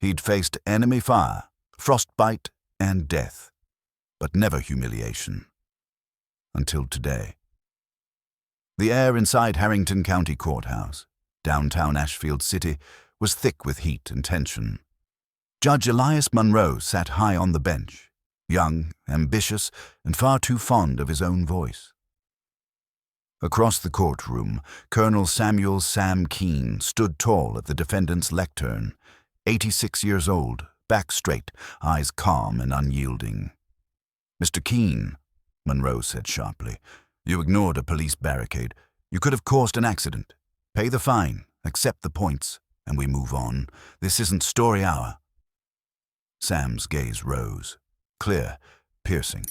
He'd faced enemy fire, frostbite, and death, but never humiliation. Until today. The air inside Harrington County Courthouse, downtown Ashfield City, was thick with heat and tension. Judge Elias Monroe sat high on the bench, young, ambitious, and far too fond of his own voice. Across the courtroom, Colonel Samuel "Sam" Keane stood tall at the defendant's lectern, 86 years old, back straight, eyes calm and unyielding. "Mr. Keane," Monroe said sharply, "you ignored a police barricade. You could have caused an accident. Pay the fine, accept the points, and we move on. This isn't story hour." Sam's gaze rose, clear, piercing.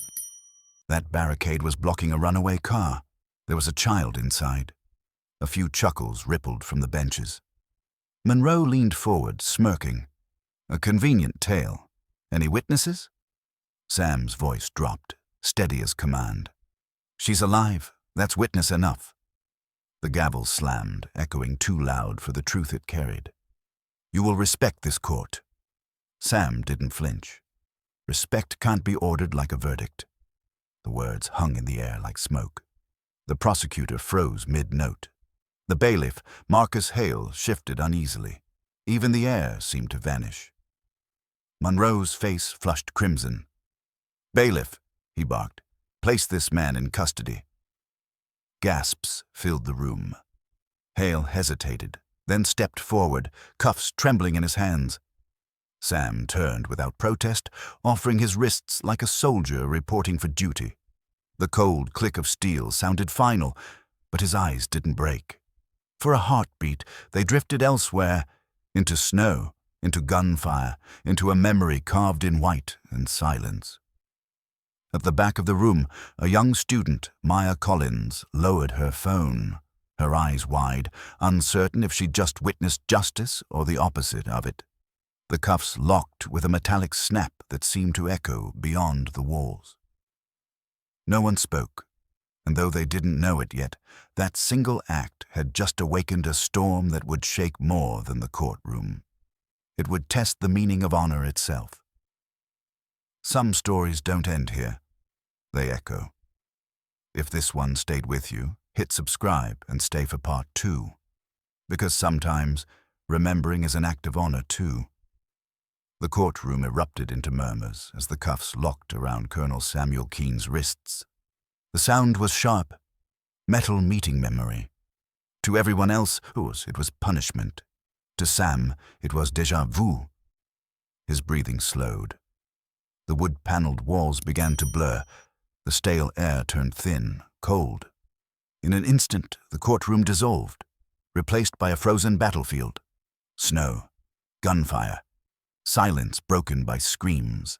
That barricade was blocking a runaway car. There was a child inside. A few chuckles rippled from the benches. Monroe leaned forward, smirking. "A convenient tale. Any witnesses?" Sam's voice dropped, steady as command. "She's alive. That's witness enough." The gavel slammed, echoing too loud for the truth it carried. "You will respect this court." Sam didn't flinch. Respect can't be ordered like a verdict. The words hung in the air like smoke. The prosecutor froze mid-note. The bailiff, Marcus Hale, shifted uneasily. Even the air seemed to vanish. Monroe's face flushed crimson. "Bailiff," he barked, "place this man in custody." Gasps filled the room. Hale hesitated, then stepped forward, cuffs trembling in his hands. Sam turned without protest, offering his wrists like a soldier reporting for duty. The cold click of steel sounded final, but his eyes didn't break. For a heartbeat, they drifted elsewhere, into snow, into gunfire, into a memory carved in white and silence. At the back of the room, a young student, Maya Collins, lowered her phone, her eyes wide, uncertain if she'd just witnessed justice or the opposite of it. The cuffs locked with a metallic snap that seemed to echo beyond the walls. No one spoke, and though they didn't know it yet, that single act had just awakened a storm that would shake more than the courtroom. It would test the meaning of honor itself. Some stories don't end here. They echo. If this one stayed with you, hit subscribe and stay for part 2. Because sometimes remembering is an act of honor too. The courtroom erupted into murmurs as the cuffs locked around Colonel Samuel Keane's wrists. The sound was sharp, metal meeting memory. To everyone else, it was punishment. To Sam, it was déjà vu. His breathing slowed. The wood-paneled walls began to blur. The stale air turned thin, cold. In an instant, the courtroom dissolved, replaced by a frozen battlefield. Snow, gunfire, silence broken by screams.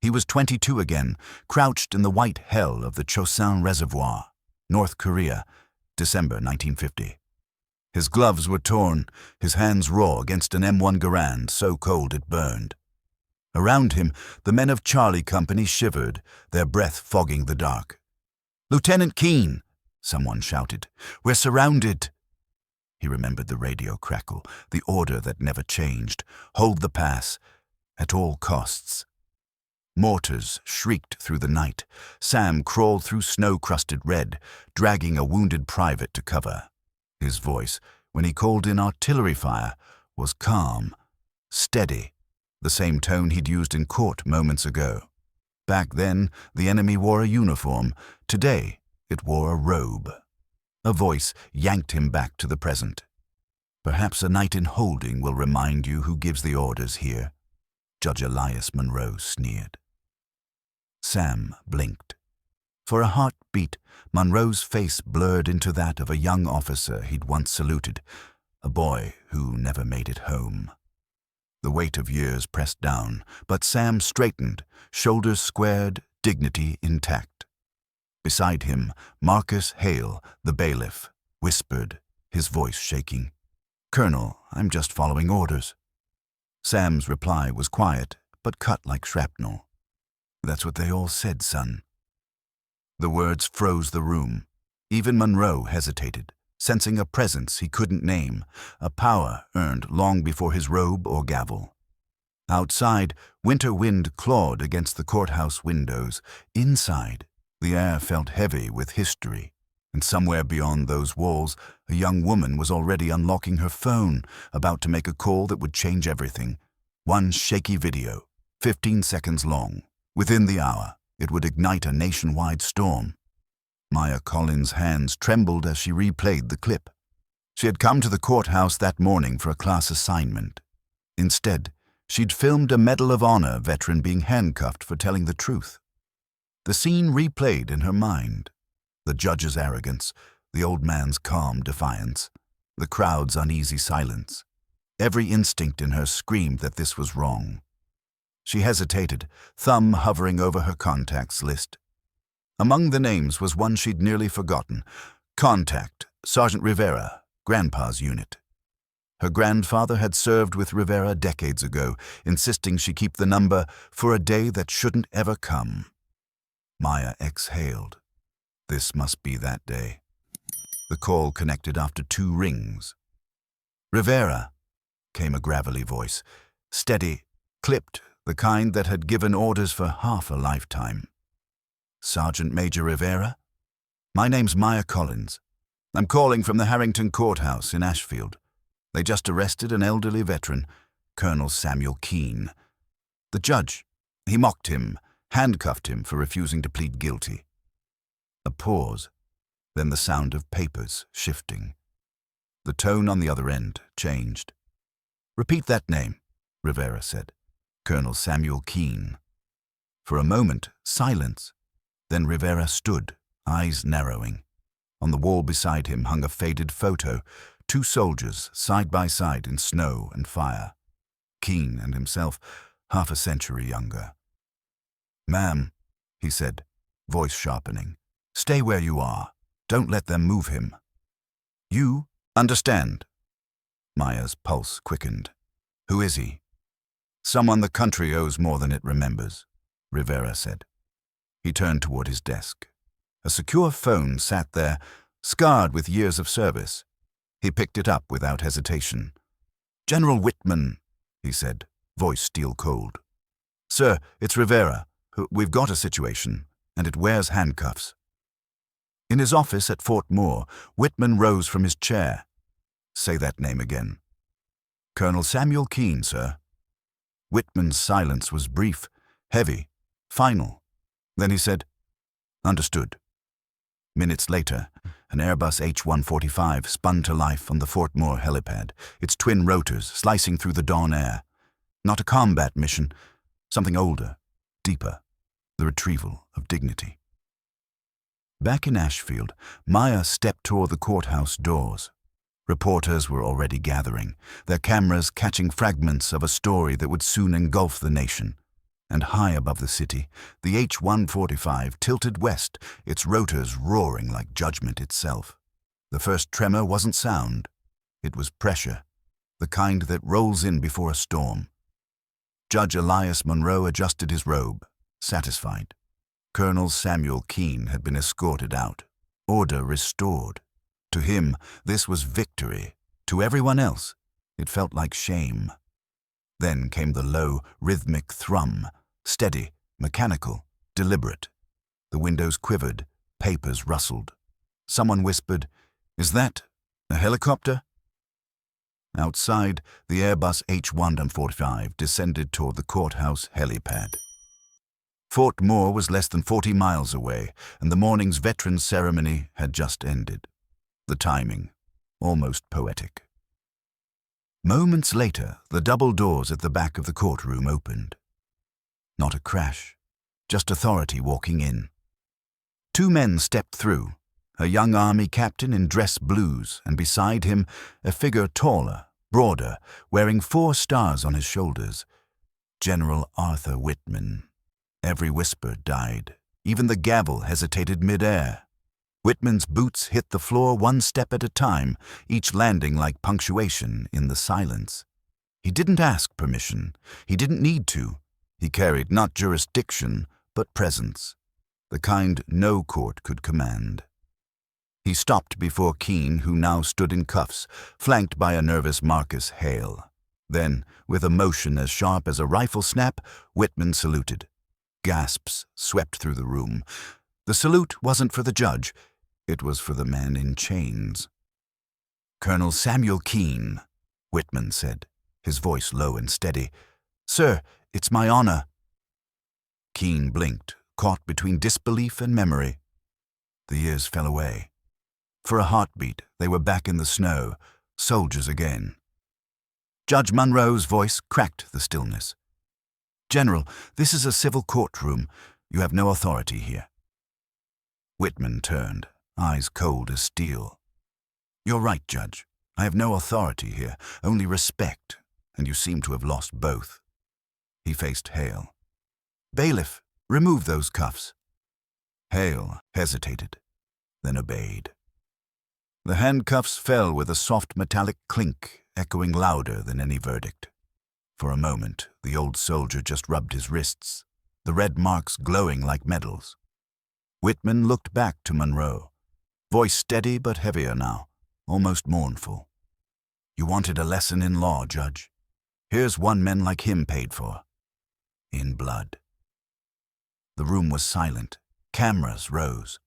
He was 22 again, crouched in the white hell of the Chosin Reservoir, North Korea, December 1950. His gloves were torn, his hands raw against an M1 Garand so cold it burned. Around him, the men of Charlie Company shivered, their breath fogging the dark. "Lieutenant Keane!" someone shouted. "We're surrounded!" He remembered the radio crackle, the order that never changed. Hold the pass, at all costs. Mortars shrieked through the night. Sam crawled through snow-crusted red, dragging a wounded private to cover. His voice, when he called in artillery fire, was calm, steady, the same tone he'd used in court moments ago. Back then, the enemy wore a uniform. Today, it wore a robe. A voice yanked him back to the present. "Perhaps a night in holding will remind you who gives the orders here," Judge Elias Monroe sneered. Sam blinked. For a heartbeat, Monroe's face blurred into that of a young officer he'd once saluted, a boy who never made it home. The weight of years pressed down, but Sam straightened, shoulders squared, dignity intact. Beside him, Marcus Hale, the bailiff, whispered, his voice shaking, "Colonel, I'm just following orders." Sam's reply was quiet, but cut like shrapnel. "That's what they all said, son." The words froze the room. Even Monroe hesitated, sensing a presence he couldn't name, a power earned long before his robe or gavel. Outside, winter wind clawed against the courthouse windows. Inside, the air felt heavy with history. And somewhere beyond those walls, a young woman was already unlocking her phone, about to make a call that would change everything. One shaky video, 15 seconds long. Within the hour, it would ignite a nationwide storm. Maya Collins' hands trembled as she replayed the clip. She had come to the courthouse that morning for a class assignment. Instead, she'd filmed a Medal of Honor veteran being handcuffed for telling the truth. The scene replayed in her mind. The judge's arrogance, the old man's calm defiance, the crowd's uneasy silence. Every instinct in her screamed that this was wrong. She hesitated, thumb hovering over her contacts list. Among the names was one she'd nearly forgotten. Contact, Sergeant Rivera, Grandpa's unit. Her grandfather had served with Rivera decades ago, insisting she keep the number for a day that shouldn't ever come. Maya exhaled. This must be that day. The call connected after 2 rings. "Rivera," came a gravelly voice, steady, clipped, the kind that had given orders for half a lifetime. "Sergeant Major Rivera? My name's Maya Collins. I'm calling from the Harrington Courthouse in Ashfield. They just arrested an elderly veteran, Colonel Samuel Keane. The judge, he mocked him, handcuffed him for refusing to plead guilty." A pause, then the sound of papers shifting. The tone on the other end changed. "Repeat that name," Rivera said. "Colonel Samuel Keane." For a moment, silence. Then Rivera stood, eyes narrowing. On the wall beside him hung a faded photo, 2 soldiers side by side in snow and fire. Keane and himself, half a century younger. "Ma'am," he said, voice sharpening, "stay where you are. Don't let them move him." "You understand?" Maya's pulse quickened. "Who is he?" "Someone the country owes more than it remembers," Rivera said. He turned toward his desk. A secure phone sat there, scarred with years of service. He picked it up without hesitation. "General Whitman," he said, voice steel cold. "Sir, it's Rivera. We've got a situation, and it wears handcuffs." In his office at Fort Moore, Whitman rose from his chair. "Say that name again." "Colonel Samuel Keane, sir." Whitman's silence was brief, heavy, final. Then he said, "Understood." Minutes later, an Airbus H-145 spun to life on the Fort Moore helipad, its twin rotors slicing through the dawn air. Not a combat mission, something older, deeper, the retrieval of dignity. Back in Ashfield, Maya stepped toward the courthouse doors. Reporters were already gathering, their cameras catching fragments of a story that would soon engulf the nation. And high above the city, the H-145 tilted west, its rotors roaring like judgment itself. The first tremor wasn't sound. It was pressure, the kind that rolls in before a storm. Judge Elias Monroe adjusted his robe, satisfied. Colonel Samuel Keane had been escorted out, order restored. To him, this was victory. To everyone else, it felt like shame. Then came the low, rhythmic thrum, steady, mechanical, deliberate. The windows quivered, papers rustled. Someone whispered, "Is that a helicopter?" Outside, the Airbus H-145 descended toward the courthouse helipad. Fort Moore was less than 40 miles away, and the morning's veterans' ceremony had just ended. The timing, almost poetic. Moments later, the double doors at the back of the courtroom opened. Not a crash, just authority walking in. 2 men stepped through, a young army captain in dress blues, and beside him, a figure taller, broader, wearing 4 stars on his shoulders. General Arthur Whitman. Every whisper died. Even the gavel hesitated mid-air. Whitman's boots hit the floor 1 step at a time, each landing like punctuation in the silence. He didn't ask permission. He didn't need to. He carried not jurisdiction, but presence, the kind no court could command. He stopped before Keane, who now stood in cuffs, flanked by a nervous Marcus Hale. Then, with a motion as sharp as a rifle snap, Whitman saluted. Gasps swept through the room. The salute wasn't for the judge. It was for the man in chains. "Colonel Samuel Keane," Whitman said, his voice low and steady. "Sir, it's my honor." Keane blinked, caught between disbelief and memory. The years fell away. For a heartbeat, they were back in the snow, soldiers again. Judge Munro's voice cracked the stillness. "General, this is a civil courtroom. You have no authority here." Whitman turned, eyes cold as steel. "You're right, Judge. I have no authority here, only respect, and you seem to have lost both." He faced Hale. "Bailiff, remove those cuffs." Hale hesitated, then obeyed. The handcuffs fell with a soft metallic clink, echoing louder than any verdict. For a moment, the old soldier just rubbed his wrists, the red marks glowing like medals. Whitman looked back to Munro, voice steady but heavier now, almost mournful. "You wanted a lesson in law, Judge. Here's one men like him paid for. In blood." The room was silent. Cameras rose.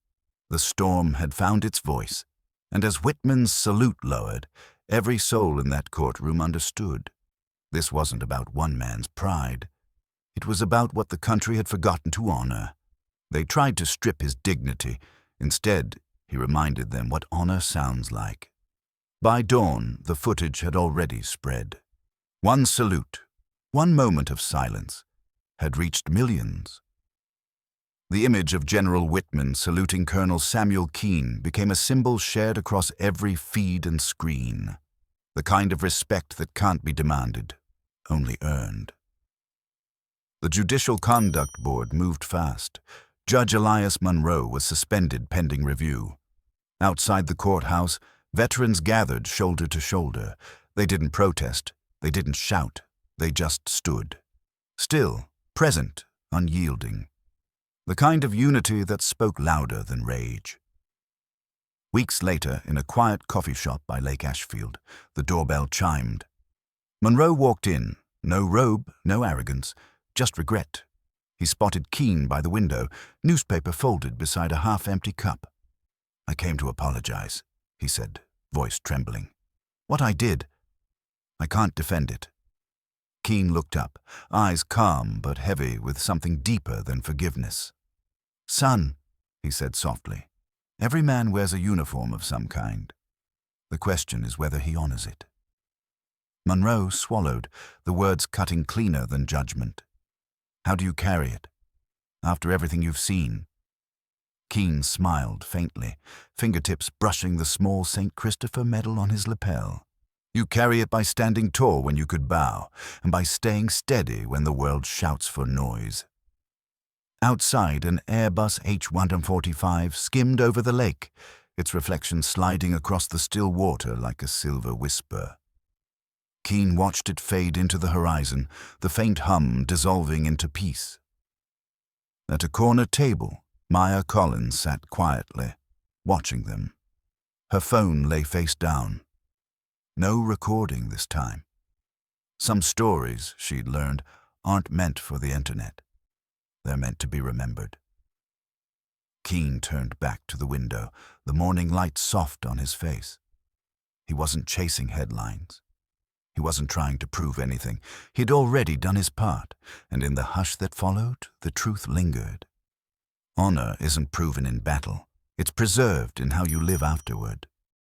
The storm had found its voice, and as Whitman's salute lowered, every soul in that courtroom understood. This wasn't about one man's pride. It was about what the country had forgotten to honor. They tried to strip his dignity. Instead, he reminded them what honor sounds like. By dawn, the footage had already spread. One salute, one moment of silence, had reached millions. The image of General Whitman saluting Colonel Samuel Keane became a symbol shared across every feed and screen. The kind of respect that can't be demanded, only earned. The Judicial Conduct Board moved fast. Judge Elias Munro was suspended pending review. Outside the courthouse, veterans gathered shoulder to shoulder. They didn't protest. They didn't shout. They just stood. Still, present, unyielding. The kind of unity that spoke louder than rage. Weeks later, in a quiet coffee shop by Lake Ashfield, the doorbell chimed. Munro walked in, no robe, no arrogance, just regret. He spotted Keane by the window, newspaper folded beside a half-empty cup. "I came to apologize," he said, voice trembling. "What I did, I can't defend it." Keane looked up, eyes calm but heavy with something deeper than forgiveness. "Son," he said softly, "every man wears a uniform of some kind. The question is whether he honors it." Munro swallowed, the words cutting cleaner than judgment. "How do you carry it? After everything you've seen?" Keane smiled faintly, fingertips brushing the small St. Christopher medal on his lapel. "You carry it by standing tall when you could bow, and by staying steady when the world shouts for noise." Outside, an Airbus H-145 skimmed over the lake, its reflection sliding across the still water like a silver whisper. Keane watched it fade into the horizon, the faint hum dissolving into peace. At a corner table, Maya Collins sat quietly, watching them. Her phone lay face down. No recording this time. Some stories, she'd learned, aren't meant for the internet. They're meant to be remembered. Keane turned back to the window, the morning light soft on his face. He wasn't chasing headlines. He wasn't trying to prove anything. He'd already done his part, and in the hush that followed, the truth lingered. Honor isn't proven in battle. It's preserved in how you live afterward.